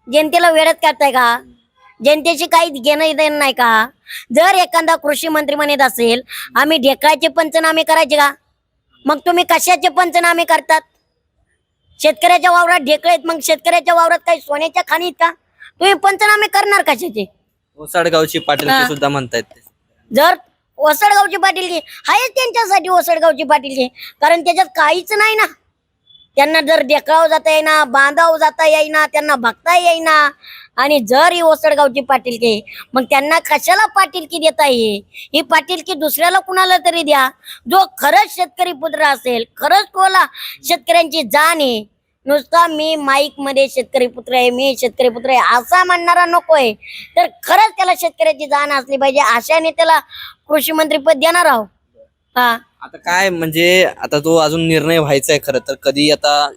जनतेला वेळात काढताय का? जनतेशी काही घेणं देणं नाही का? जर एखादा कृषी मंत्री म्हणत असेल आम्ही ढेकळाचे पंचनामे करायचे का, मग तुम्ही कशाचे पंचनामे करतात? शेतकऱ्याच्या वावरात ढेकळे आहेत, मग शेतकऱ्याच्या वावरात काही सोन्याच्या खाणी आहेत का? तुम्ही पंचनामे करणार कशाचे? ओसाडगावची पाटील सुद्धा म्हणतायत ते. जर ओसडगावची पाटीलकी आहेच त्यांच्यासाठी, ओसडगावची पाटीलकी, कारण त्याच्यात काहीच नाही ना. त्यांना जर ढेकळाव जाता येईना, बांधाव जाता येईना, त्यांना बघता येईना, आणि जर ही ओसडगावची पाटीलकी, मग त्यांना कशाला पाटीलकी देता येईल? ही पाटीलकी दुसऱ्याला कुणाला तरी द्या, जो खरंच शेतकरी पुत्र असेल, खरंच तोला शेतकऱ्यांची जाण आहे. नुसता मी माईक मध्ये शेतकरी पुत्र आहे, मी शेतकरी पुत्र आहे असा म्हणणारा नकोय. तर खरंच त्याला शेतकऱ्याची जाण असली पाहिजे, अशाने त्याला कृषी मंत्री पद देणार आहोत. हा, आता काय म्हणजे आता तो अजून निर्णय व्हायचा आहे खरं तर, कधी आता